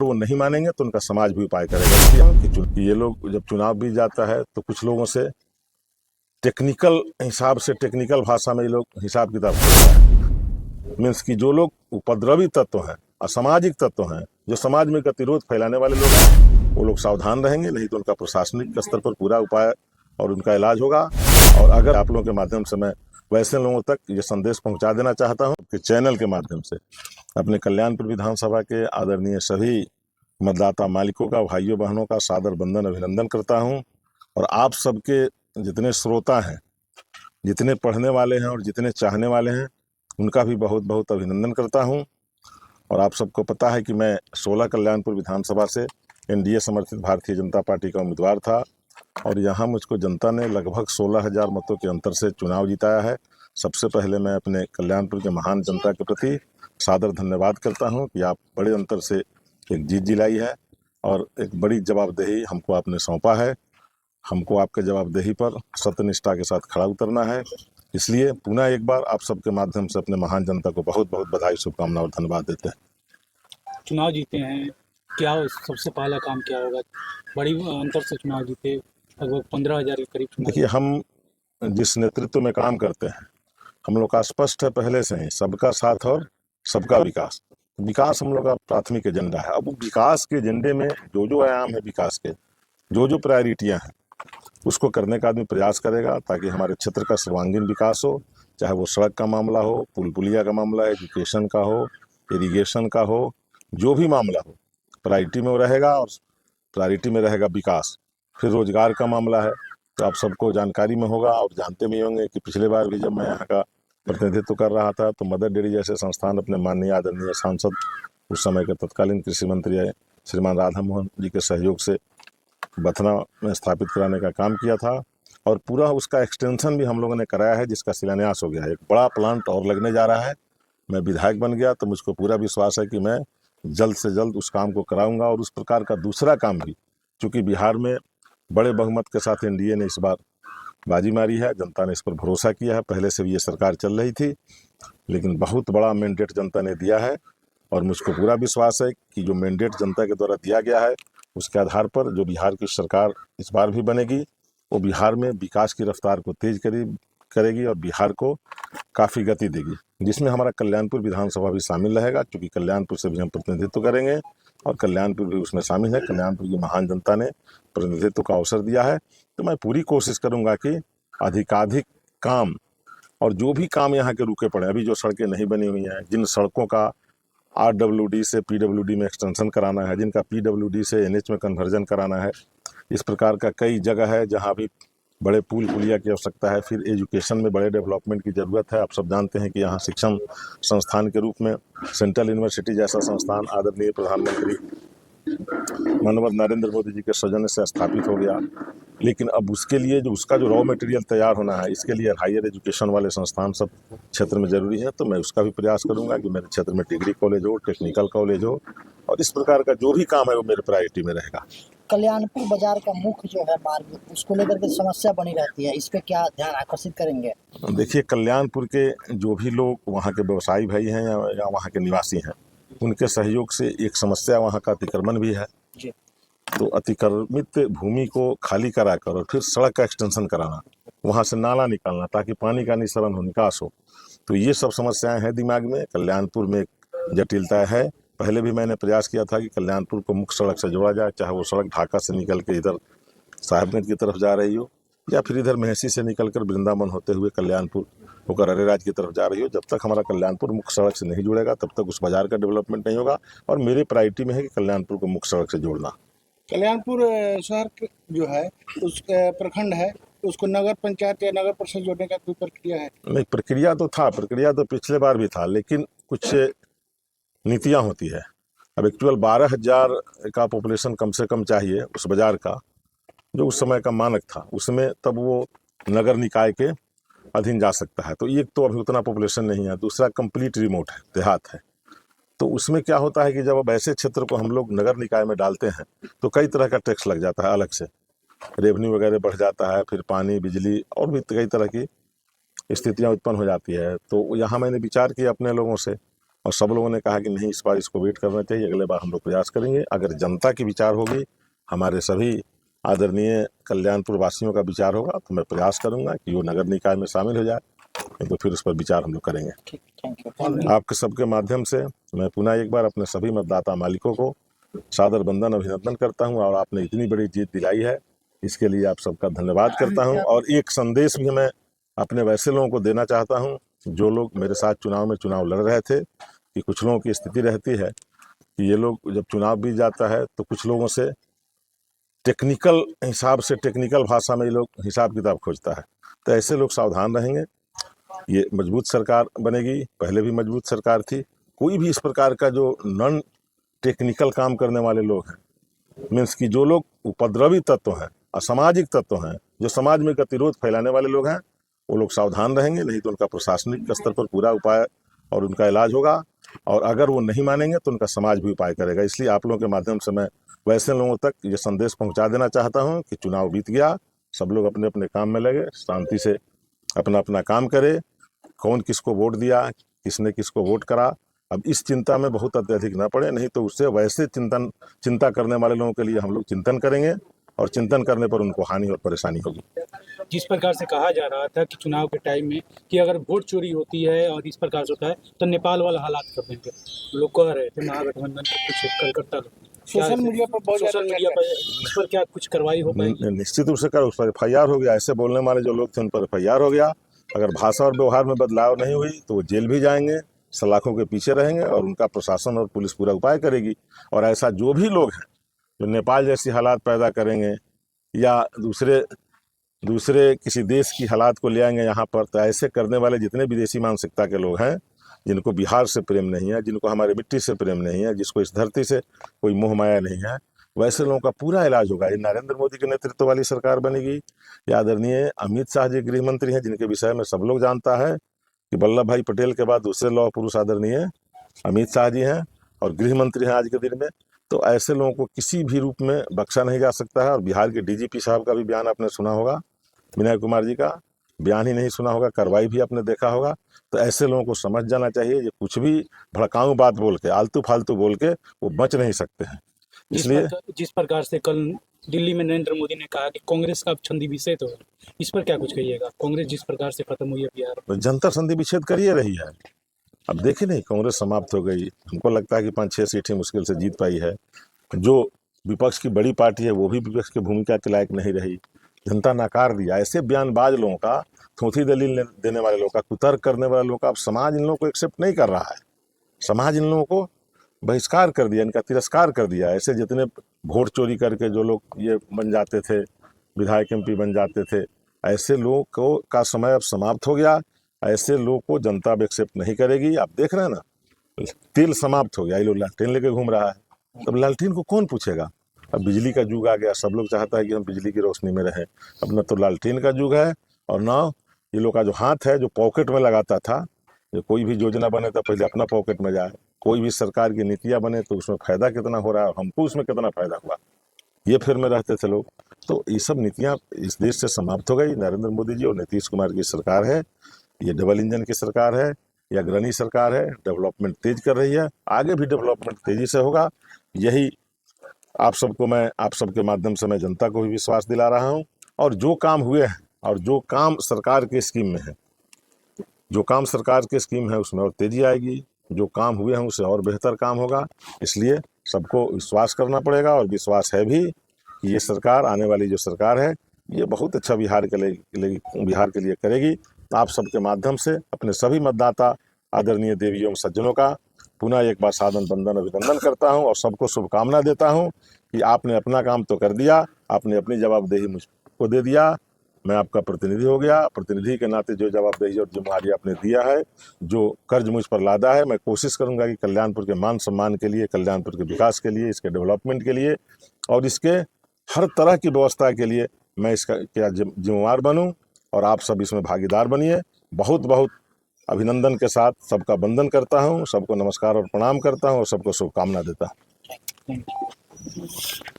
वो नहीं मानेंगे तो उनका समाज भी उपाय करेगा कि ये लोग जब चुनाव भी जाता है तो कुछ लोगों से टेक्निकल हिसाब से, टेक्निकल भाषा में ये लोग हिसाब किताब करते हैं। मीन्स कि जो लोग उपद्रवी तत्व हैं, असामाजिक तत्व हैं, जो समाज में गतिरोध फैलाने वाले लोग हैं, वो लोग सावधान रहेंगे, नहीं तो उनका प्रशासनिक स्तर पर पूरा उपाय और उनका इलाज होगा। और अगर आप लोगों के माध्यम से मैं वैसे लोगों तक ये संदेश पहुंचा देना चाहता हूं कि चैनल के माध्यम से अपने कल्याणपुर विधानसभा के आदरणीय सभी मतदाता मालिकों का, भाइयों बहनों का सादर वंदन, अभिनंदन करता हूं। और आप सबके जितने श्रोता हैं, जितने पढ़ने वाले हैं और जितने चाहने वाले हैं, उनका भी बहुत बहुत अभिनंदन करता हूं। और आप सबको पता है कि मैं 16 कल्याणपुर विधानसभा से एनडीए समर्थित भारतीय जनता पार्टी का उम्मीदवार था और यहाँ मुझको जनता ने लगभग 16,000 मतों के अंतर से चुनाव जिताया है। सबसे पहले मैं अपने कल्याणपुर के महान जनता के प्रति सादर धन्यवाद करता हूँ कि आप बड़े अंतर से एक जीत दिलाई है और एक बड़ी जवाबदेही हमको आपने सौंपा है। हमको आपके जवाबदेही पर सत्यनिष्ठा के साथ खड़ा उतरना है। इसलिए पुनः एक बार आप सबके माध्यम से अपने महान जनता को बहुत बहुत बधाई, शुभकामना और धन्यवाद देते हैं। चुनाव जीते हैं, क्या सबसे पहला काम क्या होगा? बड़ी अंतर से चुनाव जीते, लगभग 15,000 के करीब चुनाव। देखिए, हम जिस नेतृत्व में काम करते हैं, हम लोग का स्पष्ट है पहले से ही, सबका साथ और सबका विकास। विकास हम लोग का प्राथमिक एजेंडा है। अब विकास के एजेंडे में जो जो आयाम है विकास के, जो जो प्रायोरिटियां हैं, उसको करने का आदमी प्रयास करेगा ताकि हमारे क्षेत्र का सर्वांगीण विकास हो। चाहे वो सड़क का मामला हो, पुल पुलिया का मामला, एजुकेशन का हो, इरिगेशन का हो, जो भी मामला हो, प्रायोरिटी में वो रहेगा और प्रायोरिटी में रहेगा विकास। फिर रोजगार का मामला है तो आप सबको जानकारी में होगा और जानते भी होंगे कि पिछले बार भी जब मैं यहाँ का प्रतिनिधित्व कर रहा था तो मदर डेयरी जैसे संस्थान अपने माननीय आदरणीय सांसद, उस समय के तत्कालीन कृषि मंत्री श्रीमान राधा मोहन जी के सहयोग से बथना में स्थापित कराने का काम किया था और पूरा उसका एक्सटेंशन भी हम लोगों ने कराया है, जिसका शिलान्यास हो गया है। एक बड़ा प्लांट और लगने जा रहा है। मैं विधायक बन गया तो मुझको पूरा विश्वास है कि मैं जल्द से जल्द उस काम को कराऊंगा। और उस प्रकार का दूसरा काम भी, चूँकि बिहार में बड़े बहुमत के साथ एनडीए ने इस बार बाजी मारी है, जनता ने इस पर भरोसा किया है। पहले से भी ये सरकार चल रही थी, लेकिन बहुत बड़ा मैंडेट जनता ने दिया है और मुझको पूरा विश्वास है कि जो मैंडेट जनता के द्वारा दिया गया है, उसके आधार पर जो बिहार की सरकार इस बार भी बनेगी, वो बिहार में विकास की रफ्तार को तेज करेगी और बिहार को काफ़ी गति देगी, जिसमें हमारा कल्याणपुर विधानसभा भी शामिल रहेगा, क्योंकि कल्याणपुर से भी हम प्रतिनिधित्व करेंगे और कल्याणपुर भी उसमें शामिल है। कल्याणपुर की महान जनता ने प्रतिनिधित्व का अवसर दिया है, तो मैं पूरी कोशिश करूंगा कि अधिकाधिक काम, और जो भी काम यहाँ के रुके पड़े, अभी जो सड़कें नहीं बनी हुई हैं, जिन सड़कों का आरडब्ल्यूडी से पीडब्ल्यूडी में एक्सटेंशन कराना है, जिनका पीडब्ल्यूडी से एनएच में कन्वर्जन कराना है, इस प्रकार का कई जगह है जहाँ भी बड़े पुल पुलिया की आवश्यकता है। फिर एजुकेशन में बड़े डेवलपमेंट की ज़रूरत है। आप सब जानते हैं कि यहाँ शिक्षण संस्थान के रूप में सेंट्रल यूनिवर्सिटी जैसा संस्थान आदरणीय प्रधानमंत्री माननीय नरेंद्र मोदी जी के सौजन्य से स्थापित हो गया, लेकिन अब उसके लिए जो उसका जो रॉ मटेरियल तैयार होना है, इसके लिए हायर एजुकेशन वाले संस्थान सब क्षेत्र में जरूरी है। तो मैं उसका भी प्रयास करूंगा कि मेरे क्षेत्र में डिग्री कॉलेज हो, टेक्निकल कॉलेज हो, और इस प्रकार का जो भी काम है वो मेरे प्रायोरिटी में रहेगा। कल्याणपुर बाजार का मुख्य जो है मार्ग, उसको लेकर के समस्या बनी रहती है, इस पे क्या ध्यान आकर्षित करेंगे? देखिए, कल्याणपुर के जो भी लोग वहाँ के व्यवसायी भाई हैं या वहाँ के निवासी हैं, उनके सहयोग से एक समस्या वहाँ का अतिक्रमण भी है। तो अतिक्रमित भूमि को खाली कराकर और फिर सड़क का एक्सटेंशन कराना, वहाँ से नाला निकालना ताकि पानी का निस्सरण हो, निकास हो, तो ये सब समस्याएं हैं दिमाग में। कल्याणपुर में एक जटिलता है। पहले भी मैंने प्रयास किया था कि कल्याणपुर को मुख्य सड़क से जोड़ा जाए, चाहे वो सड़क ढाका से निकल के इधर साहेबगंज की तरफ जा रही हो या फिर इधर मेहसी से निकलकर वृंदावन होते हुए कल्याणपुर होकर अरेराज की तरफ जा रही हो। जब तक हमारा कल्याणपुर मुख्य सड़क से नहीं जुड़ेगा तब तक उस बाजार का डेवलपमेंट नहीं होगा, और मेरे प्रायोरिटी में है कि कल्याणपुर को मुख्य सड़क से जोड़ना। कल्याणपुर शहर जो है, उस प्रखंड है, उसको नगर पंचायत या नगर परिषद जोड़ने का कोई प्रक्रिया है? नहीं, प्रक्रिया तो था, प्रक्रिया तो पिछले बार भी था, लेकिन कुछ नीतियां होती है। अब एक्चुअल 12,000 का पॉपुलेशन कम से कम चाहिए उस बाजार का, जो उस समय का मानक था, उसमें तब वो नगर निकाय के अधीन जा सकता है। तो एक तो अभी उतना पॉपुलेशन नहीं है, दूसरा कंप्लीट रिमोट है, देहात है। तो उसमें क्या होता है कि जब अब ऐसे क्षेत्र को हम लोग नगर निकाय में डालते हैं तो कई तरह का टैक्स लग जाता है, अलग से रेवेन्यू वगैरह बढ़ जाता है, फिर पानी बिजली और भी कई तरह की स्थितियां उत्पन्न हो जाती है। तो यहाँ मैंने विचार किया अपने लोगों से और सब लोगों ने कहा कि नहीं, इस बार इसको वेट करना चाहिए, अगले बार हम लोग प्रयास करेंगे। अगर जनता की विचार होगी, हमारे सभी आदरणीय कल्याणपुर वासियों का विचार होगा, तो मैं प्रयास करूंगा कि वो नगर निकाय में शामिल हो जाए, नहीं तो फिर उस पर विचार हम लोग करेंगे। ठीक, थैंक यू। आपके सबके माध्यम से मैं पुनः एक बार अपने सभी मतदाता मालिकों को सादर वंदन अभिनंदन करता हूं, और आपने इतनी बड़ी जीत दिलाई है, इसके लिए आप सबका धन्यवाद करता हूं। और एक संदेश भी मैं अपने वैसे लोगों को देना चाहता हूं जो लोग मेरे साथ चुनाव लड़ रहे थे, कि कुछ लोगों की स्थिति रहती है कि ये लोग जब चुनाव बीत जाता है तो कुछ लोगों से टेक्निकल हिसाब से, टेक्निकल भाषा में ये लोग हिसाब किताब खोजता है, तो ऐसे लोग सावधान रहेंगे। ये मजबूत सरकार बनेगी, पहले भी मजबूत सरकार थी। कोई भी इस प्रकार का जो नॉन टेक्निकल काम करने वाले लोग हैं, मीन्स कि जो लोग उपद्रवी तत्व हैं, असामाजिक तत्व हैं, जो समाज में गतिरोध फैलाने वाले लोग हैं, वो लोग सावधान रहेंगे, नहीं तो उनका प्रशासनिक स्तर पर पूरा उपाय और उनका इलाज होगा। और अगर वो नहीं मानेंगे तो उनका समाज भी उपाय करेगा। इसलिए आप लोगों के माध्यम से मैं वैसे लोगों तक ये संदेश पहुंचा देना चाहता हूं कि चुनाव बीत गया, सब लोग अपने अपने काम में लगे, शांति से अपना अपना काम करे। कौन किसको वोट दिया, किसने किसको वोट करा, अब इस चिंता में बहुत अत्यधिक न पड़े, नहीं तो उससे वैसे चिंता करने वाले लोगों के लिए हम लोग चिंतन करेंगे, और चिंतन करने पर उनको हानि और परेशानी होगी। जिस प्रकार से कहा जा रहा था कि चुनाव के टाइम में कि अगर वोट चोरी होती है और इस प्रकार से होता है तो नेपाल वाला हालात कर देंगे, लोग कह रहे थे महागठबंधन के कुछ कार्यकर्ता लोग। सोशल मीडिया पर बहुत सोशल मीडिया पर इस पर क्या कुछ कार्रवाई हो पाएगी? निश्चित रूप से कर, उस पर FIR हो गया। ऐसे बोलने वाले जो लोग थे उन पर FIR हो गया। अगर भाषा और व्यवहार में बदलाव नहीं हुई तो वो जेल भी जाएंगे, सलाखों के पीछे रहेंगे, और उनका प्रशासन और पुलिस पूरा उपाय करेगी। और ऐसा जो भी लोग हैं जो नेपाल जैसी हालात पैदा करेंगे या दूसरे किसी देश की हालात को ले आएंगे यहाँ पर, तो ऐसे करने वाले जितने विदेशी मानसिकता के लोग हैं, जिनको बिहार से प्रेम नहीं है, जिनको हमारी मिट्टी से प्रेम नहीं है, जिसको इस धरती से कोई मोह माया नहीं है, वैसे लोगों का पूरा इलाज होगा। ये नरेंद्र मोदी के नेतृत्व वाली सरकार बनेगी। ये आदरणीय अमित शाह जी गृह मंत्री हैं, जिनके विषय में सब लोग जानता है कि वल्लभ भाई पटेल के बाद दूसरे लौह पुरुष आदरणीय अमित शाह जी हैं, और गृह मंत्री हैं आज के दिन में। तो ऐसे लोगों को किसी भी रूप में बख्शा नहीं जा सकता है। और बिहार के DGP साहब का भी बयान आपने सुना होगा, विनय कुमार जी का बयान ही नहीं सुना होगा, कार्रवाई भी आपने देखा होगा। तो ऐसे लोगों को समझ जाना चाहिए, ये कुछ भी भड़काऊ बात बोल के, आलतू फालतू बोल के वो बच नहीं सकते हैं। इसलिए जिस प्रकार से कल दिल्ली में नरेंद्र मोदी ने कहा कि कांग्रेस का छंदी विच्छेद हो, इस पर क्या कुछ कहिएगा? कांग्रेस जिस प्रकार से खत्म हुई है बिहार में, जनता संधि विच्छेद कर ही रही है। अब देखिए नहीं, कांग्रेस समाप्त हो गई। हमको लगता है कि 5-6 सीटें मुश्किल से जीत पाई है। जो विपक्ष की बड़ी पार्टी है वो भी विपक्ष की भूमिका के लायक नहीं रही, जनता नकार दिया। ऐसे बयानबाज लोगों का, थोथी दलील देने वाले लोगों का, कुतर्क करने वाले लोगों का अब समाज इन लोगों को एक्सेप्ट नहीं कर रहा है। समाज इन लोगों को बहिष्कार कर दिया, इनका तिरस्कार कर दिया। ऐसे जितने वोट चोरी करके जो लोग ये बन जाते थे, विधायक MP बन जाते थे, ऐसे लोगों को का समय अब समाप्त हो गया। ऐसे लोगों को जनता अब एक्सेप्ट नहीं करेगी। आप देख रहे हैं ना, तेल समाप्त हो गया, ये लोग लालटेन लेके घूम रहा है। अब लालटेन को कौन पूछेगा? अब बिजली का युग आ गया, सब लोग चाहता है कि हम बिजली की रोशनी में रहें। अब न तो लालटेन का युग है, और ना ये लोग का जो हाथ है, जो पॉकेट में लगाता था, जो कोई भी योजना बने तो पहले अपना पॉकेट में जाए, कोई भी सरकार की नीतियां बने तो उसमें फायदा कितना हो रहा है, हमको उसमें कितना फायदा हुआ, ये फिर में रहते थे लोग। तो ये सब नीतियां इस देश से समाप्त हो गई। नरेंद्र मोदी जी और नीतीश कुमार की सरकार है, ये डबल इंजन की सरकार है, ये अग्रणी सरकार है, डेवलपमेंट तेज कर रही है, आगे भी डेवलपमेंट तेजी से होगा। यही आप सबके माध्यम से मैं जनता को भी विश्वास दिला रहा हूं। और जो काम हुए हैं और जो काम सरकार के स्कीम में है, जो काम सरकार के स्कीम है उसमें और तेजी आएगी, जो काम हुए हैं उससे और बेहतर काम होगा। इसलिए सबको विश्वास करना पड़ेगा, और विश्वास है भी कि ये सरकार, आने वाली जो सरकार है, ये बहुत अच्छा बिहार के लिए करेगी। आप सबके माध्यम से अपने सभी मतदाता आदरणीय देवियों सज्जनों का पुनः एक बार सादर वंदन अभिनंदन करता हूं, और सबको शुभकामना देता हूं कि आपने अपना काम तो कर दिया, आपने अपनी जवाबदेही मुझको दे दिया, मैं आपका प्रतिनिधि हो गया। प्रतिनिधि के नाते जो जवाबदेही और जिम्मेदारी आपने दिया है, जो कर्ज मुझ पर लादा है, मैं कोशिश करूंगा कि कल्याणपुर के मान सम्मान के लिए, कल्याणपुर के विकास के लिए, इसके डेवलपमेंट के लिए और इसके हर तरह की व्यवस्था के लिए मैं इसका क्या जिम्मेवार बनूं, और आप सब इसमें भागीदार बनिए। बहुत बहुत अभिनंदन के साथ सबका वंदन करता हूं, सबको नमस्कार और प्रणाम करता हूं, और सबको शुभकामना देता हूं। Thank you.